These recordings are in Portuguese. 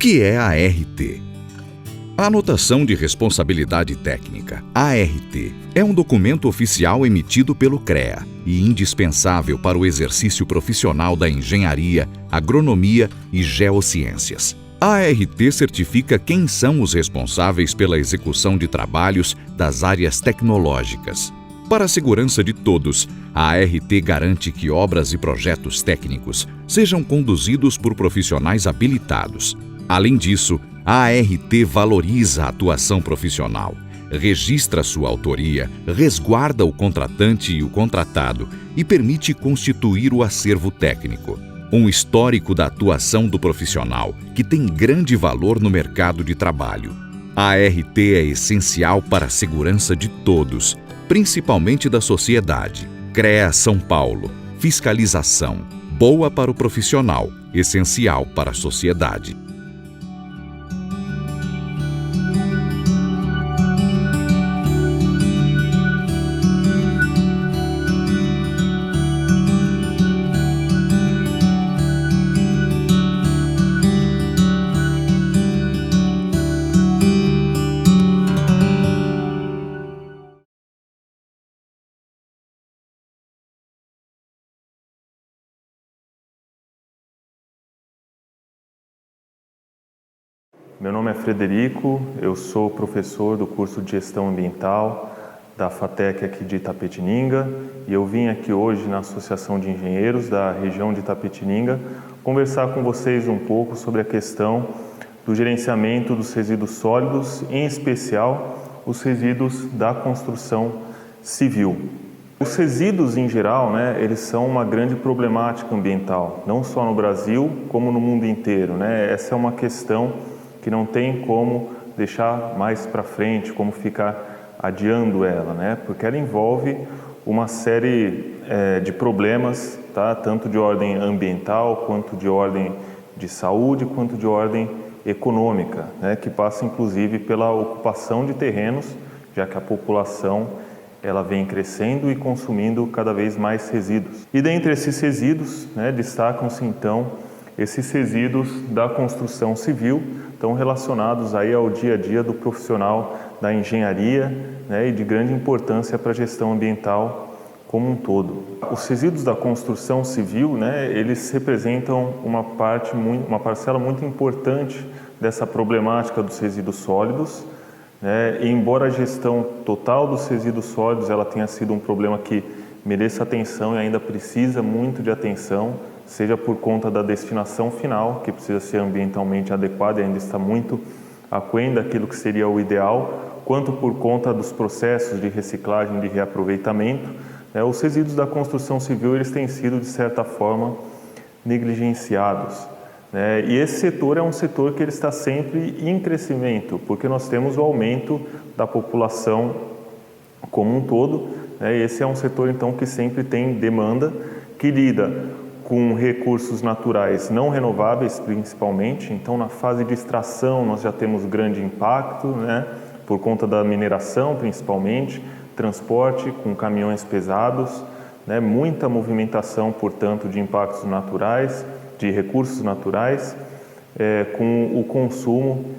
que é a ART? A Anotação de Responsabilidade Técnica, ART, é um documento oficial emitido pelo CREA e indispensável para o exercício profissional da engenharia, agronomia e geociências. A ART certifica quem são os responsáveis pela execução de trabalhos das áreas tecnológicas. Para a segurança de todos, a ART garante que obras e projetos técnicos sejam conduzidos por profissionais habilitados. Além disso, a ART valoriza a atuação profissional, registra sua autoria, resguarda o contratante e o contratado e permite constituir o acervo técnico, um histórico da atuação do profissional que tem grande valor no mercado de trabalho. A ART é essencial para a segurança de todos, principalmente da sociedade. CREA São Paulo. Fiscalização. Boa para o profissional, essencial para a sociedade. Meu nome é Frederico, eu sou professor do curso de Gestão Ambiental da FATEC aqui de Itapetininga e eu vim aqui hoje na Associação de Engenheiros da região de Itapetininga conversar com vocês um pouco sobre a questão do gerenciamento dos resíduos sólidos, em especial os resíduos da construção civil. Os resíduos em geral, eles são uma grande problemática ambiental, não só no Brasil como no mundo inteiro, Essa é uma questão que não tem como deixar mais para frente, como ficar adiando ela, Porque ela envolve uma série de problemas, tá? Tanto de ordem ambiental, quanto de ordem de saúde, quanto de ordem econômica, Que passa inclusive pela ocupação de terrenos, já que a população ela vem crescendo e consumindo cada vez mais resíduos. E dentre esses resíduos, destacam-se então esses resíduos da construção civil, estão relacionados aí ao dia a dia do profissional da engenharia, e de grande importância para a gestão ambiental como um todo. Os resíduos da construção civil, eles representam uma parcela muito importante dessa problemática dos resíduos sólidos, e embora a gestão total dos resíduos sólidos ela tenha sido um problema que mereça atenção e ainda precisa muito de atenção, seja por conta da destinação final, que precisa ser ambientalmente adequada e ainda está muito aquém daquilo que seria o ideal, quanto por conta dos processos de reciclagem, de reaproveitamento, os resíduos da construção civil eles têm sido, de certa forma, negligenciados. E esse setor é um setor que ele está sempre em crescimento, porque nós temos o aumento da população como um todo, Esse é um setor, então, que sempre tem demanda, que lida com recursos naturais não renováveis, principalmente. Então, na fase de extração, nós já temos grande impacto, por conta da mineração, principalmente, transporte com caminhões pesados, muita movimentação, portanto, de impactos naturais, de recursos naturais, com o consumo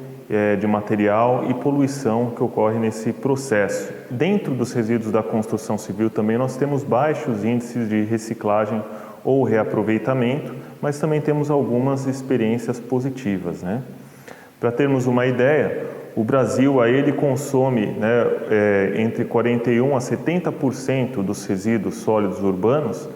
de material e poluição que ocorre nesse processo. Dentro dos resíduos da construção civil também nós temos baixos índices de reciclagem ou reaproveitamento, mas também temos algumas experiências positivas, Para termos uma ideia, o Brasil ele consome entre 41% a 70% dos resíduos sólidos urbanos,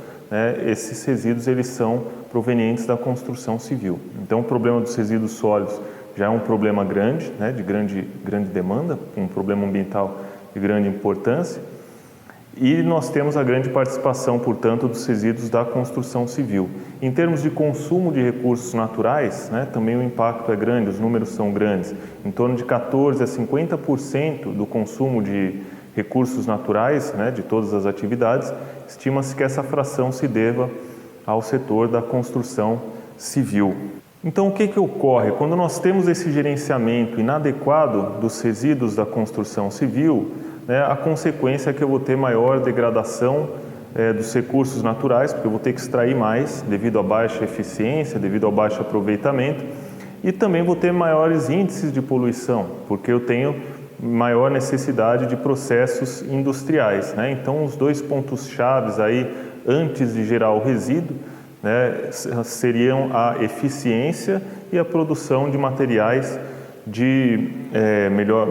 esses resíduos eles são provenientes da construção civil. Então o problema dos resíduos sólidos já é um problema grande, de grande demanda, um problema ambiental de grande importância. E nós temos a grande participação, portanto, dos resíduos da construção civil. Em termos de consumo de recursos naturais, também o impacto é grande, os números são grandes. Em torno de 14% a 50% do consumo de recursos naturais, de todas as atividades, estima-se que essa fração se deva ao setor da construção civil. Então, o que ocorre? Quando nós temos esse gerenciamento inadequado dos resíduos da construção civil, a consequência é que eu vou ter maior degradação dos recursos naturais, porque eu vou ter que extrair mais devido à baixa eficiência, devido ao baixo aproveitamento, e também vou ter maiores índices de poluição, porque eu tenho maior necessidade de processos industriais, né? Então, os dois pontos chaves aí, antes de gerar o resíduo, né, seriam a eficiência e a produção de materiais de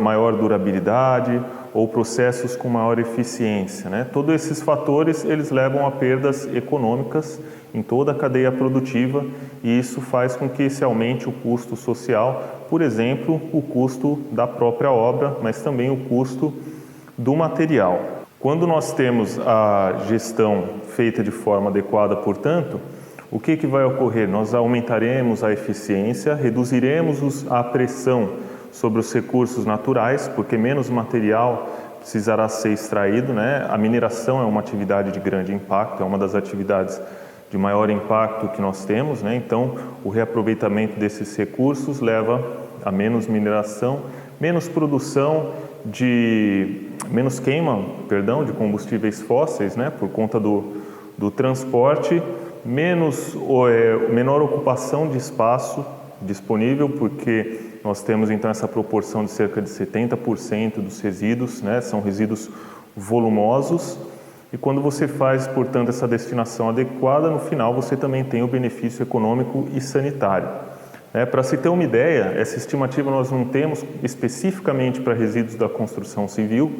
maior durabilidade ou processos com maior eficiência, né? Todos esses fatores, eles levam a perdas econômicas em toda a cadeia produtiva e isso faz com que se aumente o custo social, por exemplo, o custo da própria obra, mas também o custo do material. Quando nós temos a gestão feita de forma adequada, portanto, o que vai ocorrer? Nós aumentaremos a eficiência, reduziremos a pressão sobre os recursos naturais, porque menos material precisará ser extraído, né? A mineração é uma atividade de grande impacto, é uma das atividades de maior impacto que nós temos, né? Então, o reaproveitamento desses recursos leva a menos mineração, menos produção menos queima, de combustíveis fósseis, né? Por conta do transporte, menor ocupação de espaço disponível, porque nós temos então essa proporção de cerca de 70% dos resíduos, né? São resíduos volumosos, e quando você faz, portanto, essa destinação adequada, no final você também tem o benefício econômico e sanitário. Para se ter uma ideia, essa estimativa nós não temos especificamente para resíduos da construção civil,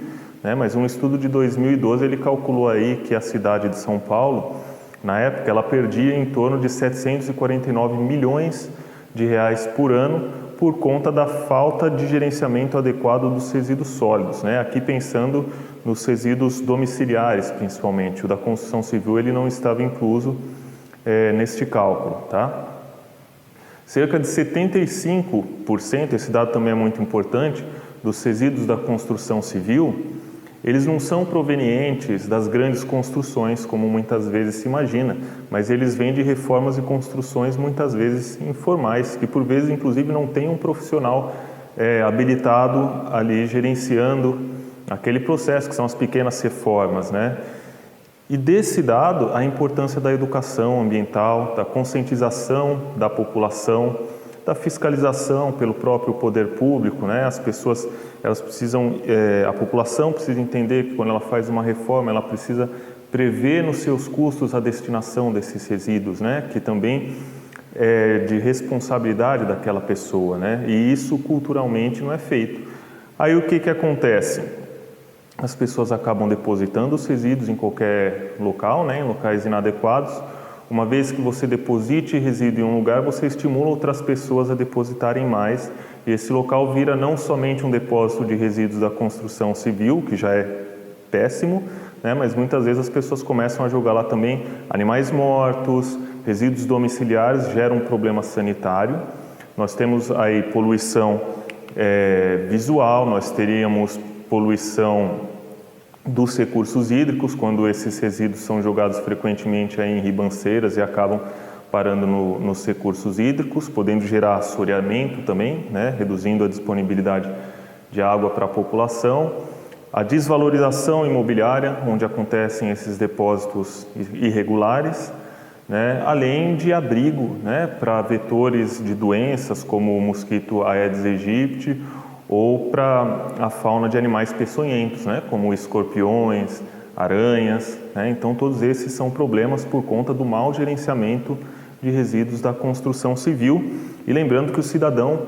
né? Mas um estudo de 2012 ele calculou aí que a cidade de São Paulo, na época, ela perdia em torno de 749 milhões de reais por ano por conta da falta de gerenciamento adequado dos resíduos sólidos, né? Aqui pensando nos resíduos domiciliares, principalmente. O da construção civil ele não estava incluso neste cálculo, tá? Cerca de 75%, esse dado também é muito importante, dos resíduos da construção civil, eles não são provenientes das grandes construções, como muitas vezes se imagina, mas eles vêm de reformas e construções muitas vezes informais, que por vezes inclusive não tem um profissional habilitado ali gerenciando aquele processo, que são as pequenas reformas, né? E desse dado, a importância da educação ambiental, da conscientização da população, da fiscalização pelo próprio poder público, né? As pessoas, elas precisam, a população precisa entender que quando ela faz uma reforma, ela precisa prever nos seus custos a destinação desses resíduos, né? Que também é de responsabilidade daquela pessoa, né? E isso culturalmente não é feito. Aí o que acontece? As pessoas acabam depositando os resíduos em qualquer local, né? Em locais inadequados. Uma vez que você deposite resíduo em um lugar, você estimula outras pessoas a depositarem mais, e esse local vira não somente um depósito de resíduos da construção civil, que já é péssimo, né? Mas muitas vezes as pessoas começam a jogar lá também animais mortos, resíduos domiciliares, geram um problema sanitário. Nós temos aí poluição visual, nós teríamos poluição dos recursos hídricos, quando esses resíduos são jogados frequentemente aí em ribanceiras e acabam parando nos recursos hídricos, podendo gerar assoreamento também, né? Reduzindo a disponibilidade de água para a população. A desvalorização imobiliária, onde acontecem esses depósitos irregulares, né? Além de abrigo, né? Para vetores de doenças como o mosquito Aedes aegypti, ou para a fauna de animais peçonhentos, né? Como escorpiões, aranhas, né? Então todos esses são problemas por conta do mau gerenciamento de resíduos da construção civil. E lembrando que o cidadão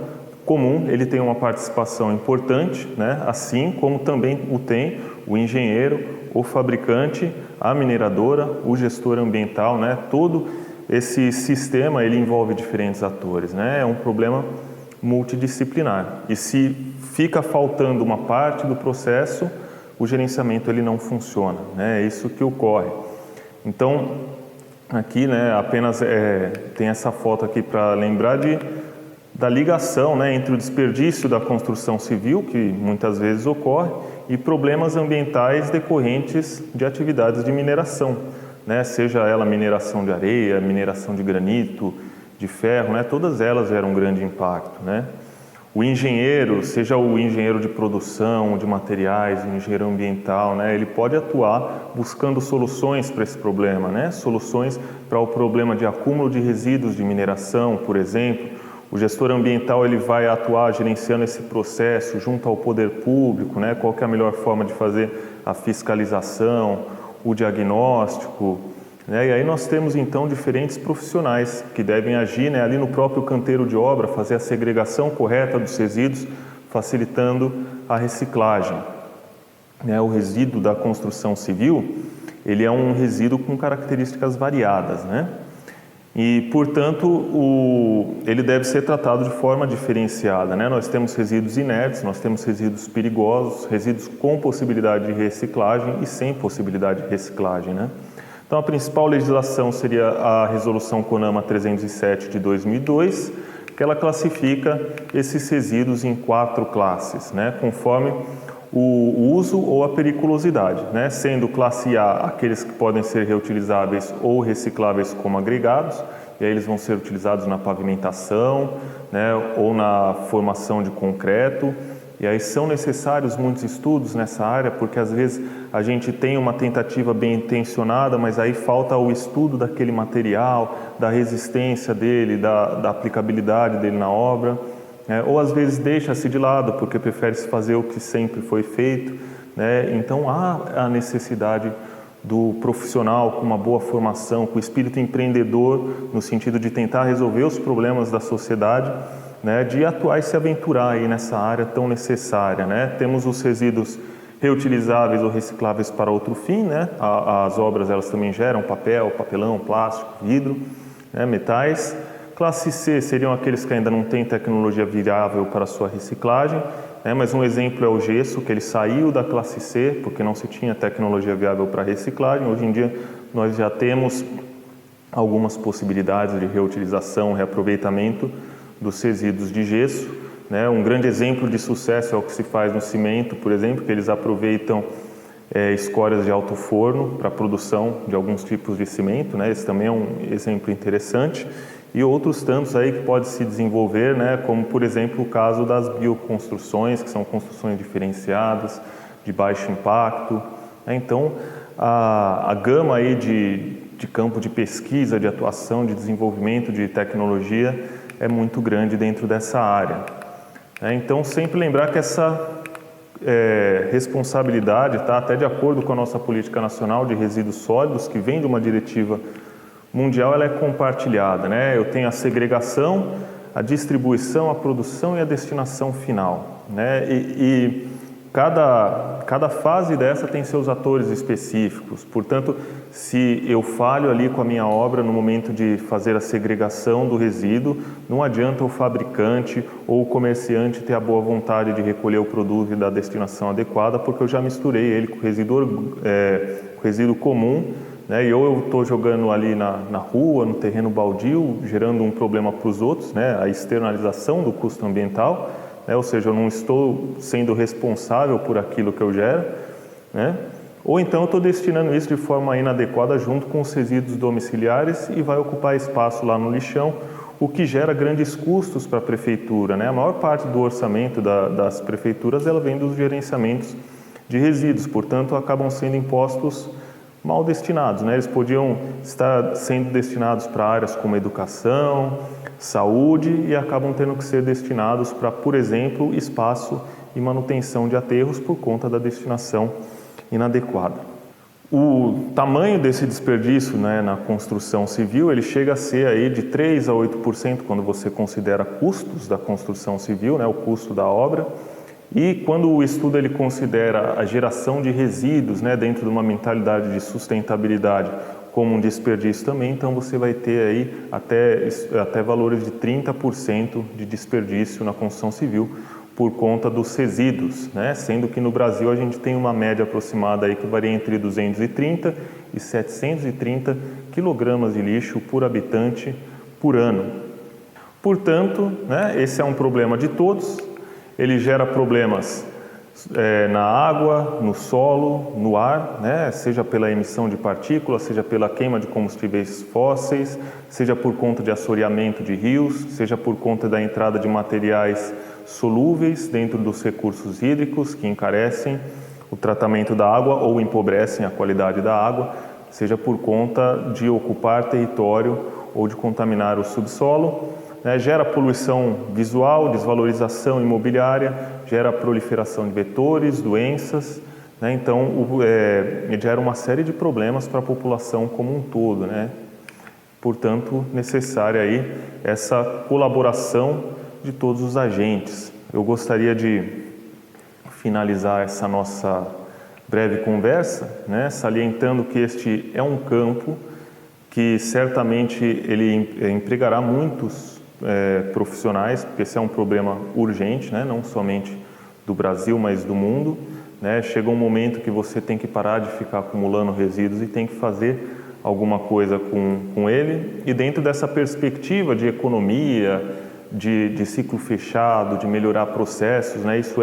comum ele tem uma participação importante, né? Assim como também o tem o engenheiro, o fabricante, a mineradora, o gestor ambiental, né? Todo esse sistema ele envolve diferentes atores, né? É um problema multidisciplinar. E se fica faltando uma parte do processo, o gerenciamento ele não funciona, né? É isso que ocorre. Então, aqui, né, apenas tem essa foto aqui para lembrar da ligação, né, entre o desperdício da construção civil, que muitas vezes ocorre, e problemas ambientais decorrentes de atividades de mineração, né? Seja ela mineração de areia, mineração de granito, de ferro, né? Todas elas geram um grande impacto, né? O engenheiro, seja o engenheiro de produção, de materiais, o engenheiro ambiental, né? Ele pode atuar buscando soluções para esse problema, né? Soluções para o problema de acúmulo de resíduos de mineração, por exemplo, O gestor ambiental ele vai atuar gerenciando esse processo junto ao poder público, né? Qual que é a melhor forma de fazer a fiscalização, o diagnóstico, né? E aí nós temos então diferentes profissionais que devem agir, né, ali no próprio canteiro de obra, fazer a segregação correta dos resíduos, facilitando a reciclagem. Né? O resíduo da construção civil, ele é um resíduo com características variadas, né? E, portanto, ele deve ser tratado de forma diferenciada, né? Nós temos resíduos inertes, nós temos resíduos perigosos, resíduos com possibilidade de reciclagem e sem possibilidade de reciclagem, né? Então, a principal legislação seria a Resolução CONAMA 307 de 2002, que ela classifica esses resíduos em 4 classes, né? Conforme o uso ou a periculosidade, né? Sendo classe A aqueles que podem ser reutilizáveis ou recicláveis como agregados, e aí eles vão ser utilizados na pavimentação, né? Ou na formação de concreto, e aí são necessários muitos estudos nessa área, porque às vezes a gente tem uma tentativa bem intencionada, mas aí falta o estudo daquele material, da resistência dele, da aplicabilidade dele na obra. Ou às vezes deixa-se de lado porque prefere-se fazer o que sempre foi feito, né? Então há a necessidade do profissional com uma boa formação, com o espírito empreendedor, no sentido de tentar resolver os problemas da sociedade, né? De atuar e se aventurar aí nessa área tão necessária, né? Temos os resíduos reutilizáveis ou recicláveis para outro fim, né? As obras elas também geram papel, papelão, plástico, vidro, né? Metais. Classe C seriam aqueles que ainda não têm tecnologia viável para sua reciclagem, né? Mas um exemplo é o gesso, que ele saiu da classe C porque não se tinha tecnologia viável para reciclagem. Hoje em dia nós já temos algumas possibilidades de reutilização, reaproveitamento dos resíduos de gesso, né? Um grande exemplo de sucesso é o que se faz no cimento, por exemplo, que eles aproveitam escórias de alto forno para a produção de alguns tipos de cimento, né? Esse também é um exemplo interessante. E outros tantos aí que pode se desenvolver, né? Como, por exemplo, o caso das bioconstruções, que são construções diferenciadas, de baixo impacto. Então, a gama aí de campo de pesquisa, de atuação, de desenvolvimento de tecnologia é muito grande dentro dessa área. Então, sempre lembrar que essa responsabilidade está até de acordo com a nossa política nacional de resíduos sólidos, que vem de uma diretiva mundial, ela é compartilhada, né? Eu tenho a segregação, a distribuição, a produção e a destinação final, né? E cada fase dessa tem seus atores específicos. Portanto, se eu falho ali com a minha obra no momento de fazer a segregação do resíduo, não adianta o fabricante ou o comerciante ter a boa vontade de recolher o produto e dar a destinação adequada, porque eu já misturei ele com resíduo comum, né? E ou eu estou jogando ali na rua, no terreno baldio, gerando um problema para os outros, né? A externalização do custo ambiental, né? Ou seja, eu não estou sendo responsável por aquilo que eu gero, né? Ou então eu estou destinando isso de forma inadequada junto com os resíduos domiciliares e vai ocupar espaço lá no lixão, o que gera grandes custos para a prefeitura, né? A maior parte do orçamento das prefeituras ela vem dos gerenciamentos de resíduos, portanto acabam sendo impostos mal destinados, né? Eles podiam estar sendo destinados para áreas como educação, saúde e acabam tendo que ser destinados para, por exemplo, espaço e manutenção de aterros por conta da destinação inadequada. O tamanho desse desperdício, né, na construção civil, ele chega a ser aí de 3 a 8% quando você considera custos da construção civil, né, o custo da obra. E quando o estudo ele considera a geração de resíduos, né, dentro de uma mentalidade de sustentabilidade como um desperdício também, então você vai ter aí até valores de 30% de desperdício na construção civil por conta dos resíduos, né? Sendo que no Brasil a gente tem uma média aproximada aí que varia entre 230 e 730 quilogramas de lixo por habitante por ano. Portanto, né, esse é um problema de todos. Ele gera problemas na água, no solo, no ar, né? Seja pela emissão de partículas, seja pela queima de combustíveis fósseis, seja por conta de assoreamento de rios, seja por conta da entrada de materiais solúveis dentro dos recursos hídricos que encarecem o tratamento da água ou empobrecem a qualidade da água, seja por conta de ocupar território ou de contaminar o subsolo, né, gera poluição visual, desvalorização imobiliária, gera proliferação de vetores, doenças, né, então gera uma série de problemas para a população como um todo, né? Portanto, necessária aí essa colaboração de todos os agentes. Eu gostaria de finalizar essa nossa breve conversa, né, salientando que este é um campo que certamente ele empregará muitos profissionais, porque esse é um problema urgente, né, não somente do Brasil, mas do mundo, né? Chega um momento que você tem que parar de ficar acumulando resíduos e tem que fazer alguma coisa com ele, e dentro dessa perspectiva de economia, de ciclo fechado, de melhorar processos, né? Isso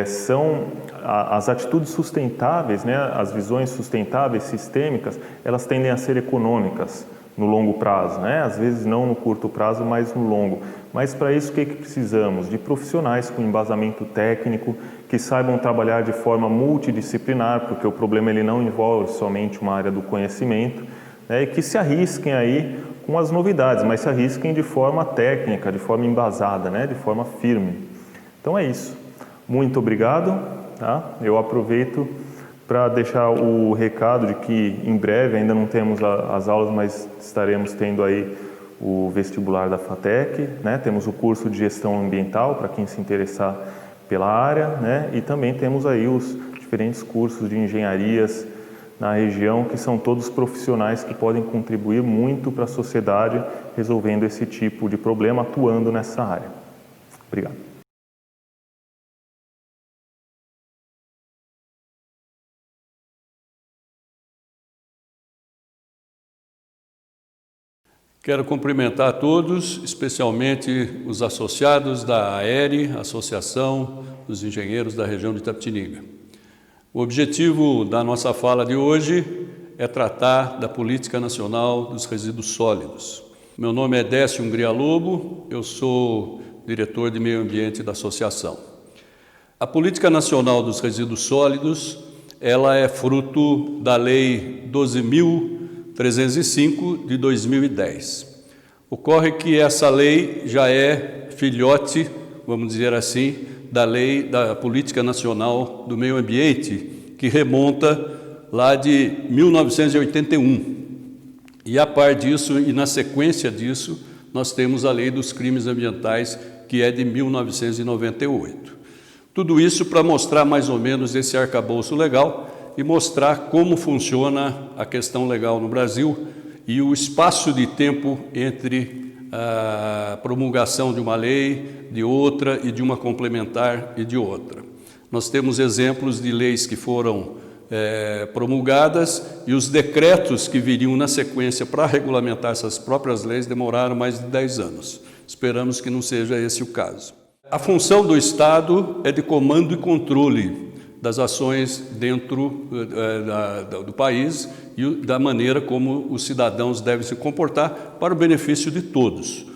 são as atitudes sustentáveis, né? As visões sustentáveis, sistêmicas, elas tendem a ser econômicas no longo prazo, né? Às vezes não no curto prazo, mas no longo. Mas para isso o que precisamos? De profissionais com embasamento técnico, que saibam trabalhar de forma multidisciplinar, porque o problema ele não envolve somente uma área do conhecimento, né? E que se arrisquem aí com as novidades, mas se arrisquem de forma técnica, de forma embasada, né? De forma firme. Então é isso. Muito obrigado. Tá? Eu aproveito para deixar o recado de que em breve, ainda não temos as aulas, mas estaremos tendo aí o vestibular da FATEC, né? Temos o curso de gestão ambiental para quem se interessar pela área, né? E também temos aí os diferentes cursos de engenharias na região, que são todos profissionais que podem contribuir muito para a sociedade resolvendo esse tipo de problema, atuando nessa área. Obrigado. Quero cumprimentar a todos, especialmente os associados da AERE, Associação dos Engenheiros da Região de Itapetininga. O objetivo da nossa fala de hoje é tratar da Política Nacional dos Resíduos Sólidos. Meu nome é Décio Hungria Lobo, eu sou diretor de Meio Ambiente da Associação. A Política Nacional dos Resíduos Sólidos, ela é fruto da Lei 12.305 de 2010. Ocorre que essa lei já é filhote, vamos dizer assim, da Lei da Política Nacional do Meio Ambiente, que remonta lá de 1981. E a par disso, e na sequência disso, nós temos a Lei dos Crimes Ambientais, que é de 1998. Tudo isso para mostrar mais ou menos esse arcabouço legal e mostrar como funciona a questão legal no Brasil e o espaço de tempo entre a promulgação de uma lei, de outra e de uma complementar e de outra. Nós temos exemplos de leis que foram promulgadas e os decretos que viriam na sequência para regulamentar essas próprias leis demoraram mais de 10 anos. Esperamos que não seja esse o caso. A função do Estado é de comando e controle das ações dentro do país e da maneira como os cidadãos devem se comportar para o benefício de todos.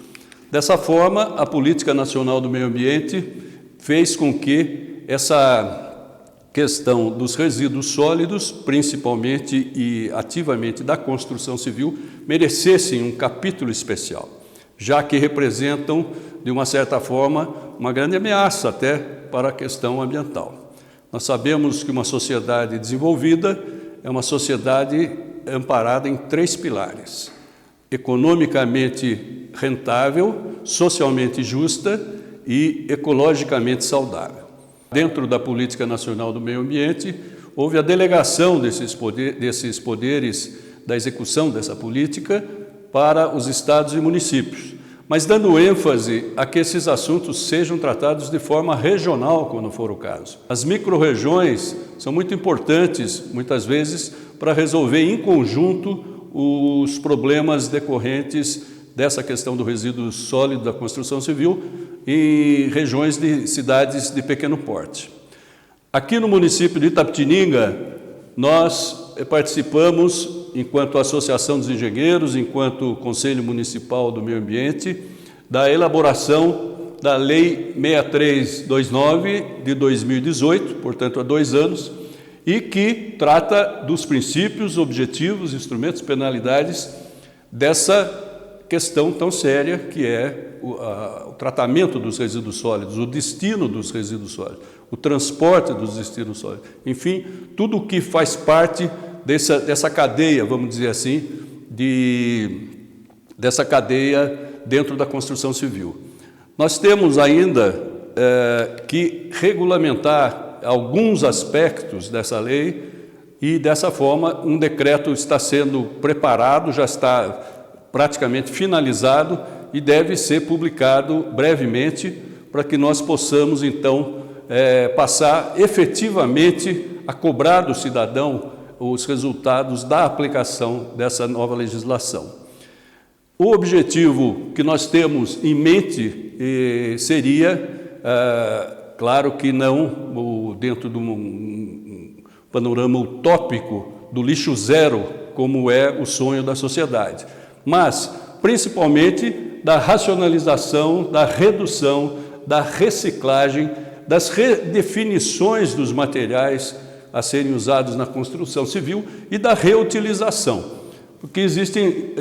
Dessa forma, a Política Nacional do Meio Ambiente fez com que essa questão dos resíduos sólidos, principalmente e ativamente da construção civil, merecessem um capítulo especial, já que representam, de uma certa forma, uma grande ameaça até para a questão ambiental. Nós sabemos que uma sociedade desenvolvida é uma sociedade amparada em 3 pilares: economicamente rentável, socialmente justa e ecologicamente saudável. Dentro da Política Nacional do Meio Ambiente, houve a delegação desses poderes da execução dessa política para os estados e municípios, mas dando ênfase a que esses assuntos sejam tratados de forma regional, quando for o caso. As micro-regiões são muito importantes, muitas vezes, para resolver em conjunto os problemas decorrentes dessa questão do resíduo sólido da construção civil em regiões de cidades de pequeno porte. Aqui no município de Itapetininga, nós participamos, enquanto Associação dos Engenheiros, enquanto Conselho Municipal do Meio Ambiente, da elaboração da Lei 6329 de 2018, portanto há 2 anos, e que trata dos princípios, objetivos, instrumentos, penalidades dessa questão tão séria que é o tratamento dos resíduos sólidos, o destino dos resíduos sólidos, o transporte dos resíduos sólidos, enfim, tudo o que faz parte dessa cadeia, vamos dizer assim, dessa cadeia dentro da construção civil. Nós temos ainda que regulamentar alguns aspectos dessa lei e, dessa forma, um decreto está sendo preparado, já está praticamente finalizado e deve ser publicado brevemente para que nós possamos, então, passar efetivamente a cobrar do cidadão os resultados da aplicação dessa nova legislação. O objetivo que nós temos em mente seria, claro que não dentro de um panorama utópico do lixo zero, como é o sonho da sociedade, mas principalmente da racionalização, da redução, da reciclagem, das redefinições dos materiais a serem usados na construção civil e da reutilização, porque existem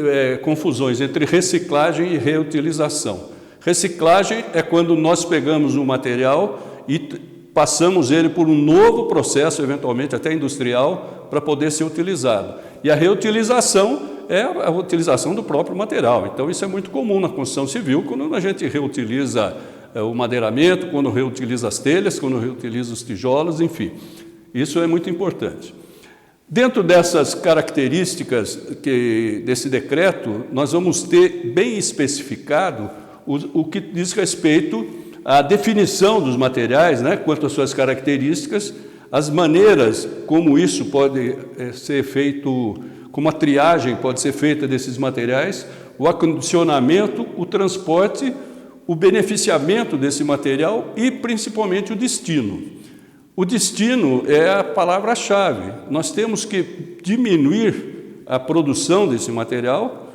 confusões entre reciclagem e reutilização. Reciclagem é quando nós pegamos um material e passamos ele por um novo processo, eventualmente até industrial, para poder ser utilizado. E a reutilização é a utilização do próprio material. Então, isso é muito comum na construção civil, quando a gente reutiliza o madeiramento, quando reutiliza as telhas, quando reutiliza os tijolos, enfim. Isso é muito importante. Dentro dessas características desse decreto, nós vamos ter bem especificado o que diz respeito à definição dos materiais, né, quanto às suas características, as maneiras como isso pode ser feito, como a triagem pode ser feita desses materiais, o acondicionamento, o transporte, o beneficiamento desse material e, principalmente, o destino. O destino é a palavra-chave. Nós temos que diminuir a produção desse material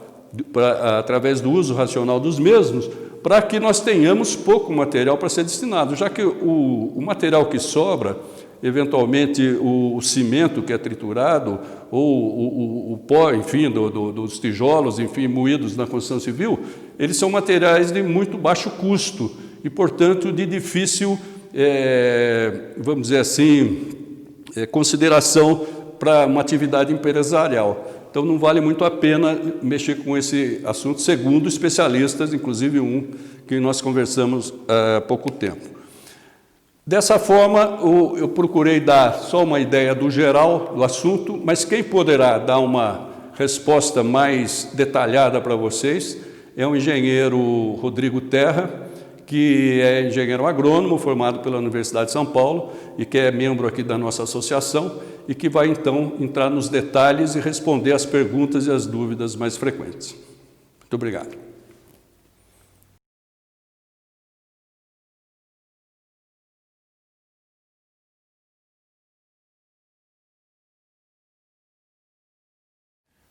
através do uso racional dos mesmos, para que nós tenhamos pouco material para ser destinado, já que o material que sobra, eventualmente o cimento que é triturado, ou o pó, enfim, dos tijolos, enfim, moídos na construção civil, eles são materiais de muito baixo custo e, portanto, de difícil, vamos dizer assim, consideração para uma atividade empresarial. Então, não vale muito a pena mexer com esse assunto, segundo especialistas, inclusive um que nós conversamos há pouco tempo. Dessa forma, eu procurei dar só uma ideia do geral do assunto, mas quem poderá dar uma resposta mais detalhada para vocês é o engenheiro Rodrigo Terra, que é engenheiro agrônomo, formado pela Universidade de São Paulo e que é membro aqui da nossa associação e que vai, então, entrar nos detalhes e responder às perguntas e às dúvidas mais frequentes. Muito obrigado.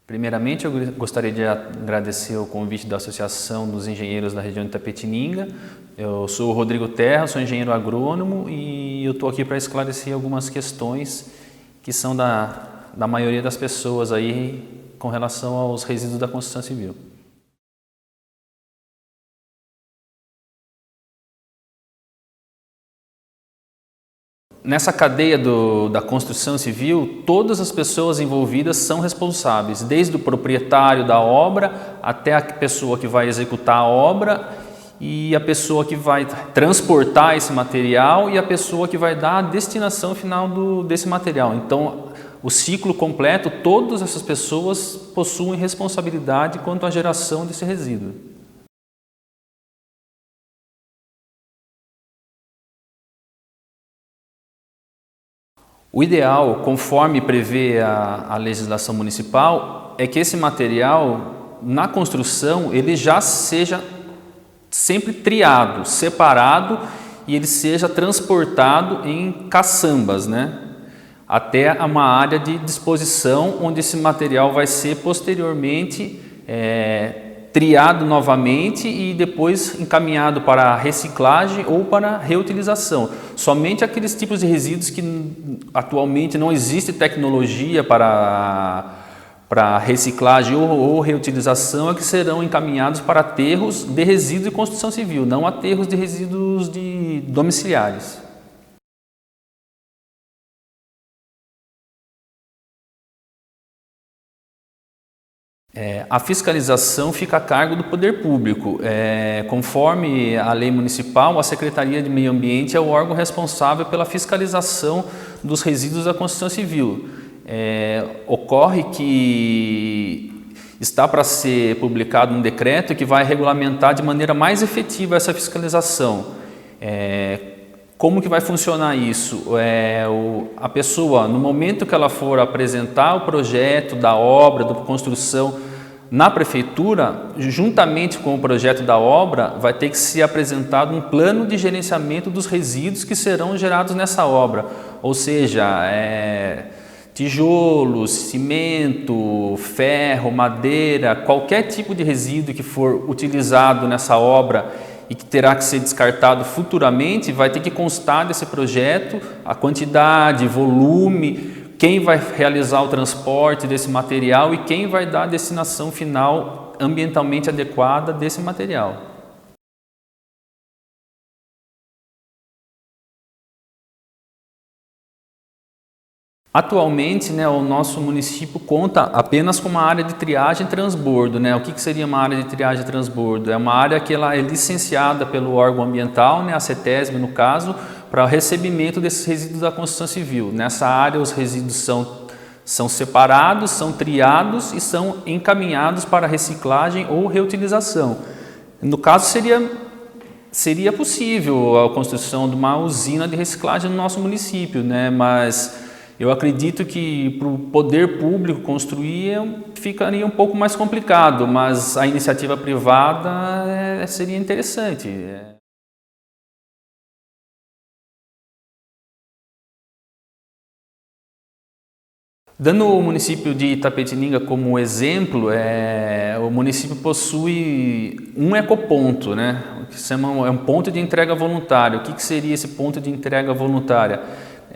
Primeiramente, eu gostaria de agradecer o convite da Associação dos Engenheiros da região de Itapetininga. Eu sou o Rodrigo Terra, sou engenheiro agrônomo e eu estou aqui para esclarecer algumas questões que são da maioria das pessoas aí com relação aos resíduos da construção civil. Nessa cadeia da construção civil, todas as pessoas envolvidas são responsáveis, desde o proprietário da obra até a pessoa que vai executar a obra e a pessoa que vai transportar esse material e a pessoa que vai dar a destinação final desse material. Então, o ciclo completo, todas essas pessoas possuem responsabilidade quanto à geração desse resíduo. O ideal, conforme prevê a legislação municipal, é que esse material, na construção, ele já seja sempre triado, separado e ele seja transportado em caçambas, né? Até uma área de disposição onde esse material vai ser posteriormente triado novamente e depois encaminhado para a reciclagem ou para a reutilização. Somente aqueles tipos de resíduos que atualmente não existe tecnologia para para reciclagem ou reutilização é que serão encaminhados para aterros de resíduos de construção civil, não aterros de resíduos domiciliares. A fiscalização fica a cargo do poder público. Conforme a lei municipal, a Secretaria de Meio Ambiente é o órgão responsável pela fiscalização dos resíduos da construção civil. Ocorre que está para ser publicado um decreto que vai regulamentar de maneira mais efetiva essa fiscalização. Como que vai funcionar isso? A pessoa, no momento que ela for apresentar o projeto da obra, da construção na prefeitura, juntamente com o projeto da obra, vai ter que ser apresentado um plano de gerenciamento dos resíduos que serão gerados nessa obra. Ou seja, tijolos, cimento, ferro, madeira, qualquer tipo de resíduo que for utilizado nessa obra e que terá que ser descartado futuramente, vai ter que constar desse projeto a quantidade, volume, quem vai realizar o transporte desse material e quem vai dar a destinação final ambientalmente adequada desse material. Atualmente, o nosso município conta apenas com uma área de triagem e transbordo. O que seria uma área de triagem e transbordo? É uma área que ela é licenciada pelo órgão ambiental, a CETESB no caso, para o recebimento desses resíduos da construção civil. Nessa área os resíduos são separados, são triados e são encaminhados para reciclagem ou reutilização. No caso seria possível a construção de uma usina de reciclagem no nosso município, mas eu acredito que para o poder público construir ficaria um pouco mais complicado, mas a iniciativa privada seria interessante. Dando o município de Itapetininga como exemplo, o município possui um ecoponto, que se chama, um ponto de entrega voluntária. O que seria esse ponto de entrega voluntária?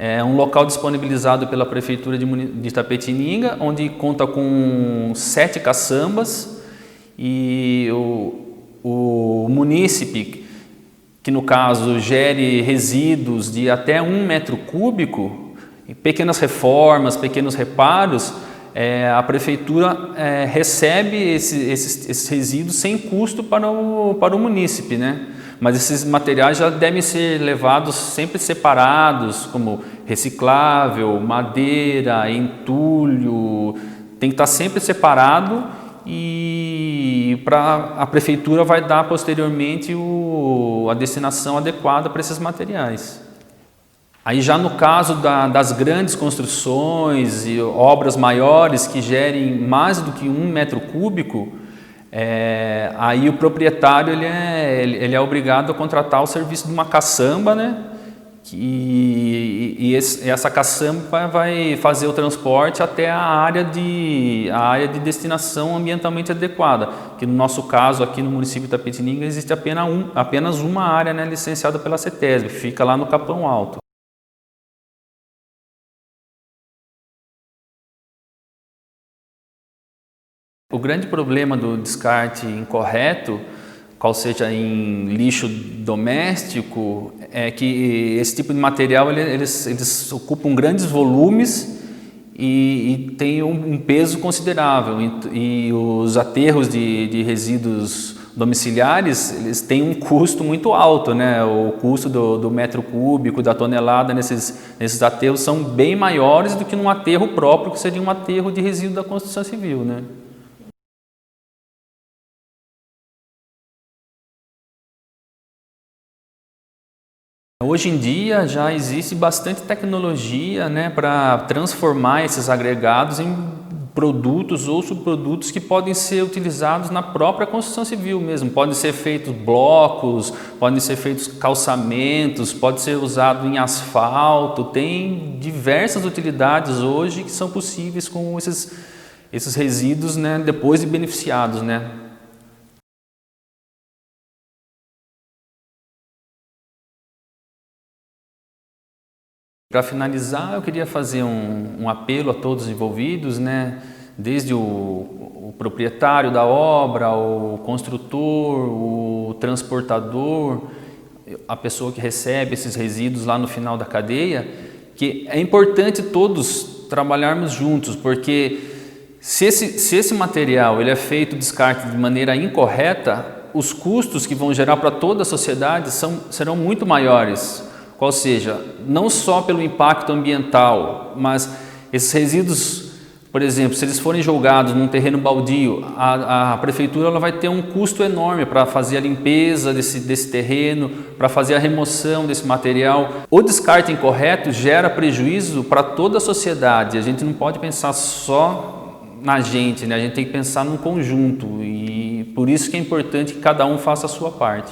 É um local disponibilizado pela Prefeitura de Itapetininga, onde conta com 7 caçambas e o munícipe, que no caso gere resíduos de até 1 metro cúbico, pequenas reformas, pequenos reparos, a Prefeitura recebe esses resíduos sem custo para o munícipe, Mas esses materiais já devem ser levados sempre separados, como reciclável, madeira, entulho, tem que estar sempre separado e a prefeitura vai dar posteriormente a destinação adequada para esses materiais. Aí já no caso das grandes construções e obras maiores que gerem mais do que 1 metro cúbico, aí o proprietário ele é obrigado a contratar o serviço de uma caçamba, e essa caçamba vai fazer o transporte até a área de destinação ambientalmente adequada, que no nosso caso aqui no município de Itapetininga existe apenas uma área licenciada pela CETESB, fica lá no Capão Alto. O grande problema do descarte incorreto, qual seja em lixo doméstico, é que esse tipo de material eles ocupam grandes volumes e tem um peso considerável. E os aterros de resíduos domiciliares, eles têm um custo muito alto, O custo do metro cúbico, da tonelada nesses aterros são bem maiores do que num aterro próprio, que seria um aterro de resíduo da construção civil, Hoje em dia já existe bastante tecnologia para transformar esses agregados em produtos ou subprodutos que podem ser utilizados na própria construção civil mesmo. Podem ser feitos blocos, podem ser feitos calçamentos, pode ser usado em asfalto. Tem diversas utilidades hoje que são possíveis com esses resíduos depois de beneficiados. Para finalizar, eu queria fazer um apelo a todos os envolvidos, Desde o proprietário da obra, o construtor, o transportador, a pessoa que recebe esses resíduos lá no final da cadeia, que é importante todos trabalharmos juntos, porque se esse material ele é feito descarte de maneira incorreta, os custos que vão gerar para toda a sociedade serão muito maiores. Qual seja, não só pelo impacto ambiental, mas esses resíduos, por exemplo, se eles forem jogados num terreno baldio, a prefeitura ela vai ter um custo enorme para fazer a limpeza desse terreno, para fazer a remoção desse material. O descarte incorreto gera prejuízo para toda a sociedade. A gente não pode pensar só na gente, né? A gente tem que pensar num conjunto, e por isso que é importante que cada um faça a sua parte.